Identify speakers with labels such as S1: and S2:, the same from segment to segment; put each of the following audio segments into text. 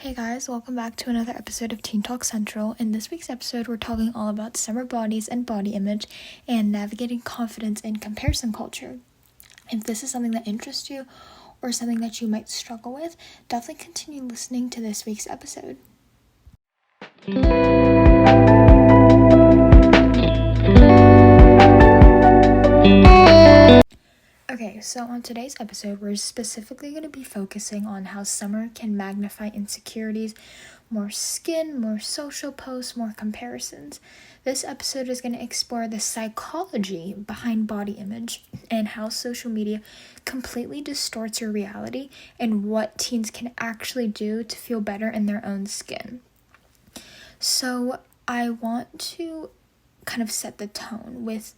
S1: Hey guys, welcome back to another episode of Teen Talk Central. In this week's episode, we're talking all about summer bodies and body image and navigating confidence in comparison culture. If this is something that interests you or something that you might struggle with, definitely continue listening to this week's episode. Okay, so on today's episode, we're specifically going to be focusing on how summer can magnify insecurities, more skin, more social posts, more comparisons. This episode is going to explore the psychology behind body image and how social media completely distorts your reality and what teens can actually do to feel better in their own skin. So I want to kind of set the tone with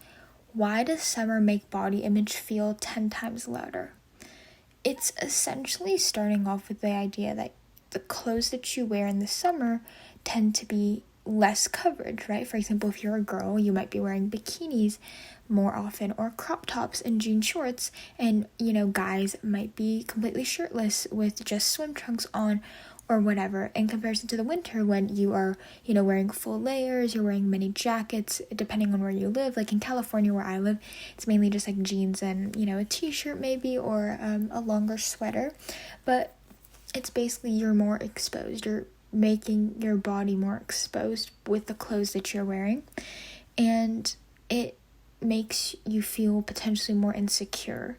S1: why does summer make body image feel 10 times louder? It's essentially starting off with the idea that the clothes that you wear in the summer tend to be less coverage, right? For example, if you're a girl, you might be wearing bikinis more often or crop tops and jean shorts, and guys might be completely shirtless with just swim trunks on or whatever, in comparison to the winter when you are, wearing full layers, you're wearing many jackets, depending on where you live. Like in California where I live, it's mainly just like jeans and, a t-shirt maybe, or a longer sweater. But it's basically you're more exposed. You're making your body more exposed with the clothes that you're wearing. And it makes you feel potentially more insecure.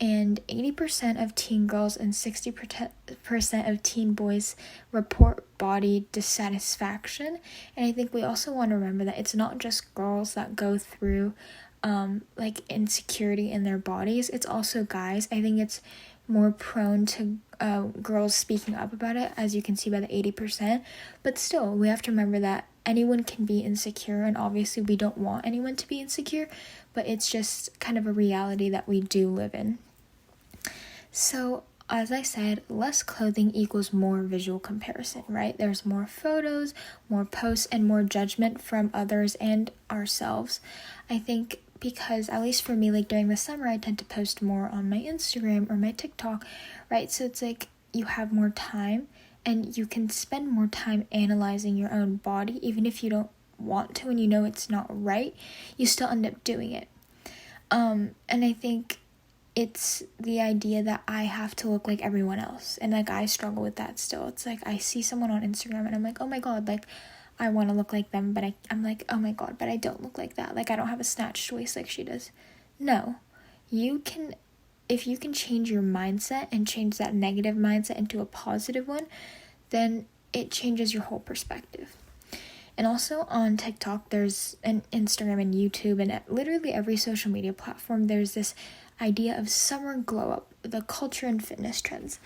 S1: And 80% of teen girls and 60% of teen boys report body dissatisfaction. And I think we also want to remember that it's not just girls that go through insecurity in their bodies. It's also guys. I think it's more prone to girls speaking up about it, as you can see by the 80%. But still, we have to remember that anyone can be insecure, and obviously we don't want anyone to be insecure, but it's just kind of a reality that we do live in. So, as I said, less clothing equals more visual comparison, right? There's more photos, more posts, and more judgment from others and ourselves. I think because, at least for me, during the summer, I tend to post more on my Instagram or my TikTok, right? So it's you have more time and you can spend more time analyzing your own body, even if you don't want to and it's not right, you still end up doing it. And I think it's the idea that I have to look like everyone else. And I struggle with that still. It's I see someone on Instagram and I'm like, oh my God, I want to look like them. But I'm like, oh my God, but I don't look like that. I don't have a snatched waist like she does. No, if you can change your mindset and change that negative mindset into a positive one, then it changes your whole perspective. And also on TikTok, there's an Instagram and YouTube and literally every social media platform, there's this idea of summer glow up, the culture and fitness trends.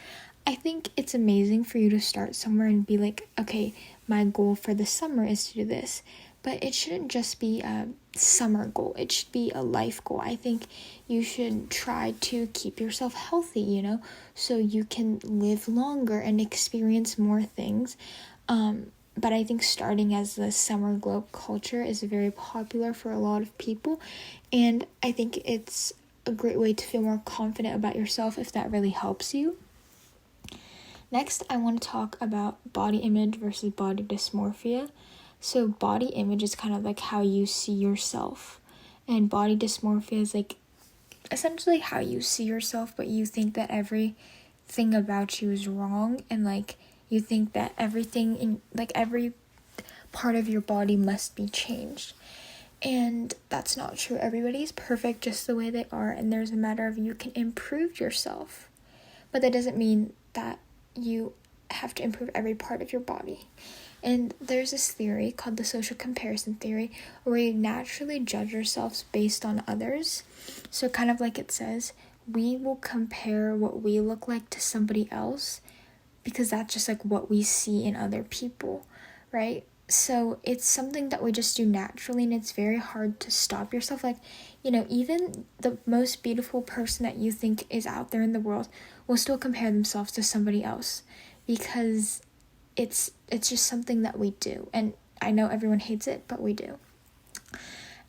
S1: I think it's amazing for you to start somewhere and be like, okay, my goal for the summer is to do this. But it shouldn't just be a summer goal. It should be a life goal. I think you should try to keep yourself healthy, so you can live longer and experience more things. But I think starting as the summer glow culture is very popular for a lot of people. And I think it's a great way to feel more confident about yourself if that really helps you. Next, I want to talk about body image versus body dysmorphia. So body image is kind of how you see yourself. And body dysmorphia is essentially how you see yourself, but you think that everything about you is wrong. And you think that everything in every part of your body must be changed. And that's not true. Everybody's perfect just the way they are, and there's a matter of you can improve yourself. But that doesn't mean that you have to improve every part of your body. And there's this theory called the social comparison theory, where you naturally judge yourselves based on others. So kind of like it says, we will compare what we look like to somebody else because that's just what we see in other people, right? So it's something that we just do naturally, and it's very hard to stop yourself. Even the most beautiful person that you think is out there in the world will still compare themselves to somebody else because it's just something that we do. And I know everyone hates it, but we do.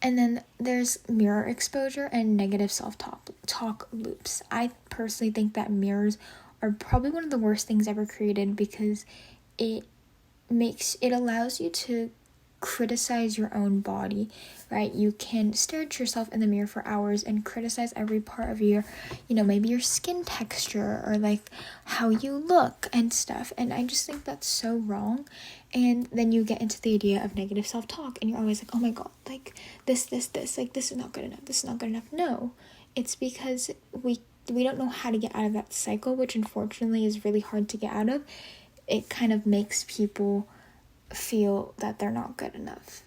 S1: And then there's mirror exposure and negative self-talk loops. I personally think that mirrors are probably one of the worst things ever created because it allows you to criticize your own body, right? You can stare at yourself in the mirror for hours and criticize every part of your, maybe your skin texture or like how you look and stuff. And I just think that's so wrong. And then you get into the idea of negative self-talk and you're always like, oh my God, like this, like this is not good enough. This is not good enough. No, it's because we don't know how to get out of that cycle, which unfortunately is really hard to get out of. It kind of makes people feel that they're not good enough.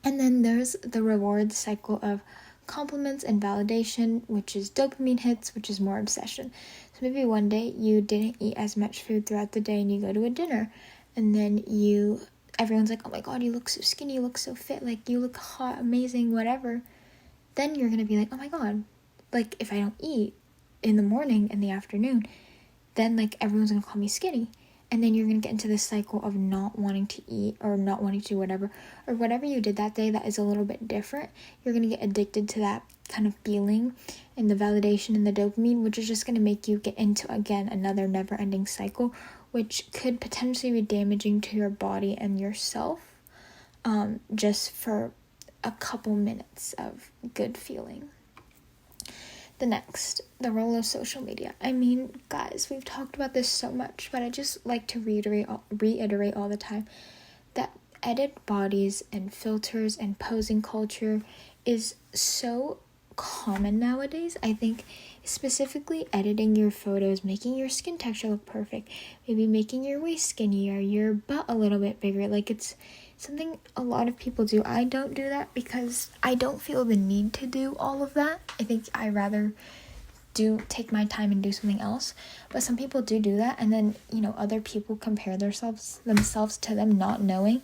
S1: And then there's the reward cycle of compliments and validation, which is dopamine hits, which is more obsession. So maybe one day you didn't eat as much food throughout the day and you go to a dinner and then everyone's like, oh my God, you look so skinny, you look so fit, like you look hot, amazing, whatever. Then you're gonna be like, oh my God, like if I don't eat in the morning and the afternoon, then like everyone's gonna call me skinny. And then you're going to get into this cycle of not wanting to eat or not wanting to do whatever. Or whatever you did that day that is a little bit different. You're going to get addicted to that kind of feeling and the validation and the dopamine, which is just going to make you get into, again, another never-ending cycle, which could potentially be damaging to your body and yourself just for a couple minutes of good feeling. The role of social media. I mean, guys, we've talked about this so much, but I just like to reiterate all the time that edit bodies and filters and posing culture is so common nowadays. I think specifically editing your photos, making your skin texture look perfect, maybe making your waist skinnier, your butt a little bit bigger. Like, it's something a lot of people do. I don't do that because I don't feel the need to do all of that. I think I rather take my time and do something else. But some people do that, and then other people compare themselves to them, not knowing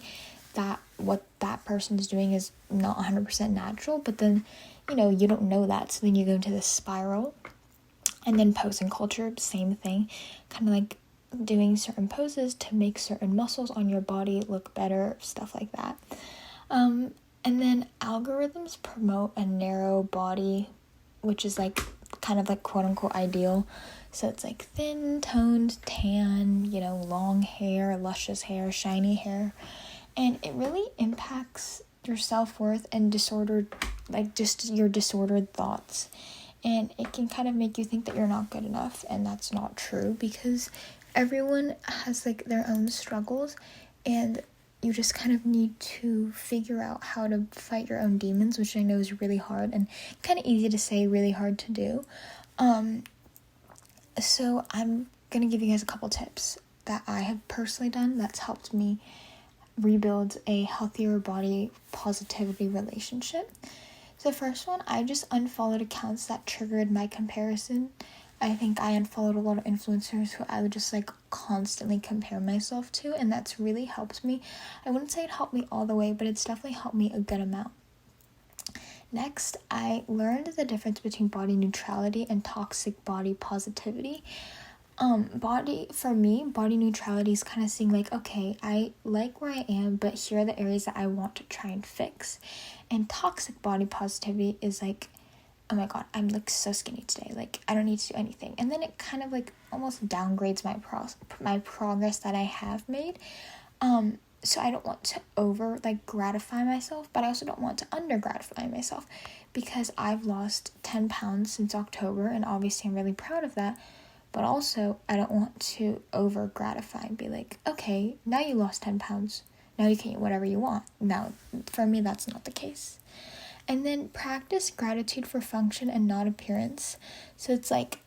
S1: that what that person is doing is not 100% natural. But then you don't know that, so then you go into this spiral. And then posing culture, same thing, kind of like doing certain poses to make certain muscles on your body look better, stuff like that. And then algorithms promote a narrow body, which is like kind of like quote unquote ideal. So it's like thin, toned, tan, long hair, luscious hair, shiny hair. And it really impacts your self-worth and just your disordered thoughts. And it can kind of make you think that you're not good enough, and that's not true because everyone has like their own struggles, and you just kind of need to figure out how to fight your own demons, which I know is really hard and kind of easy to say, really hard to do. So I'm gonna give you guys a couple tips that I have personally done that's helped me rebuild a healthier body positivity relationship. So the first one, I just unfollowed accounts that triggered my comparison. I think I unfollowed a lot of influencers who I would just like constantly compare myself to, and that's really helped me. I wouldn't say it helped me all the way, but it's definitely helped me a good amount. Next, I learned the difference between body neutrality and toxic body positivity. Body neutrality is kind of seeing like, okay, I like where I am, but here are the areas that I want to try and fix. And toxic body positivity is like, oh my God, I'm like so skinny today, like I don't need to do anything. And then it kind of like almost downgrades my progress that I have made. So I don't want to over like gratify myself, but I also don't want to under gratify myself, because I've lost 10 pounds since October, and obviously I'm really proud of that. But also, I don't want to over gratify and be like, okay, now you lost 10 pounds. Now you can eat whatever you want. Now, for me, that's not the case. And then practice gratitude for function and not appearance. So it's like,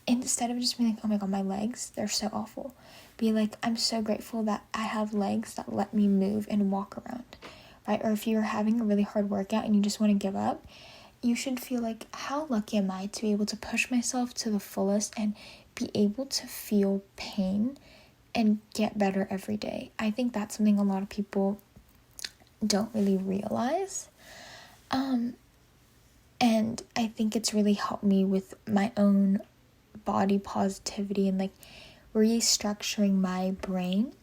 S1: instead of just being like, oh my God, my legs, they're so awful. Be like, I'm so grateful that I have legs that let me move and walk around, right? Or if you're having a really hard workout and you just want to give up, you should feel like, how lucky am I to be able to push myself to the fullest and be able to feel pain and get better every day. I think that's something a lot of people don't really realize. And I think it's really helped me with my own body positivity and like restructuring my brain.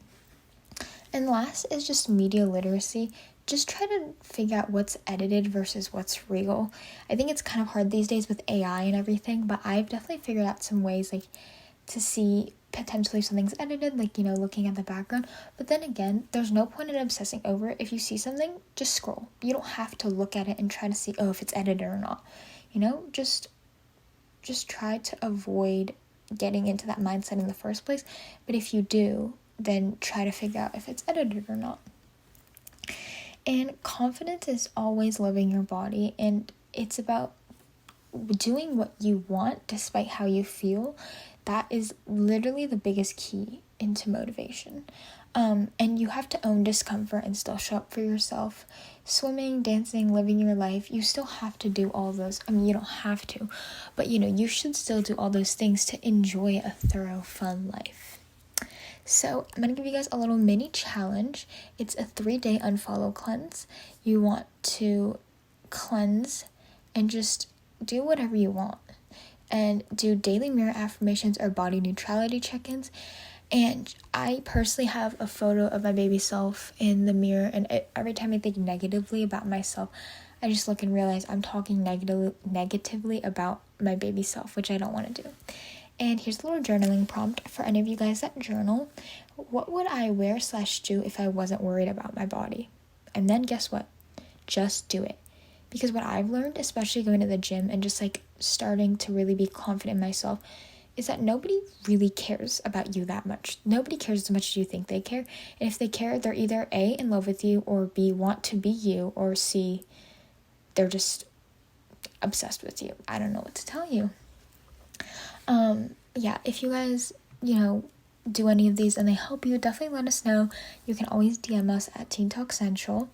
S1: And last is just media literacy. Just try to figure out what's edited versus what's real. I think it's kind of hard these days with AI and everything, but I've definitely figured out some ways like to see potentially something's edited, like, you know, looking at the background. But then again, there's no point in obsessing over it. If you see something, just scroll. You don't have to look at it and try to see, oh, if it's edited or not. You know, just try to avoid getting into that mindset in the first place. But if you do, then try to figure out if it's edited or not. And confidence is always loving your body, and it's about doing what you want despite how you feel. That is literally the biggest key into motivation. And you have to own discomfort and still show up for yourself. Swimming, dancing, living your life, you still have to do all those. I mean, you don't have to, but you know, you should still do all those things to enjoy a thorough, fun life. So I'm going to give you guys a little mini challenge. It's a 3-day unfollow cleanse. You want to cleanse and just do whatever you want. And do daily mirror affirmations or body neutrality check-ins. And I personally have a photo of my baby self in the mirror. And every time I think negatively about myself, I just look and realize I'm talking negatively about my baby self, which I don't want to do. And here's a little journaling prompt for any of you guys that journal. What would I wear/do if I wasn't worried about my body? And then guess what? Just do it. Because what I've learned, especially going to the gym and just like starting to really be confident in myself, is that nobody really cares about you that much. Nobody cares as much as you think they care. And if they care, they're either A, in love with you, or B, want to be you, or C, they're just obsessed with you. I don't know what to tell you. Yeah, if you guys, you know, do any of these and they help you, definitely let us know. You can always DM us at Teen Talk Central.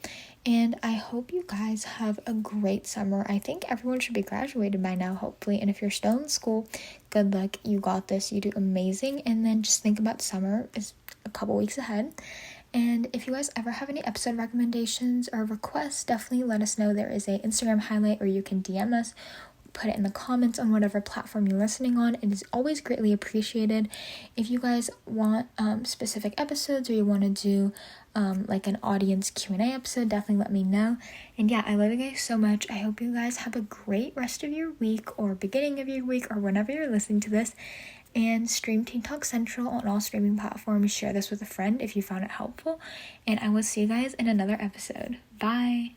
S1: And I hope you guys have a great summer. I think everyone should be graduated by now, hopefully. And if you're still in school, good luck. You got this. You do amazing. And then just think about summer is a couple weeks ahead. And if you guys ever have any episode recommendations or requests, definitely let us know. There is a Instagram highlight, or you can DM us. Put it in the comments on whatever platform you're listening on. It is always greatly appreciated. If you guys want specific episodes, or you want to do like an audience Q&A episode, definitely let me know. And yeah, I love you guys so much. I hope you guys have a great rest of your week, or beginning of your week, or whenever you're listening to this. And stream Teen Talk Central on all streaming platforms. Share this with a friend if you found it helpful. And I will see you guys in another episode. Bye.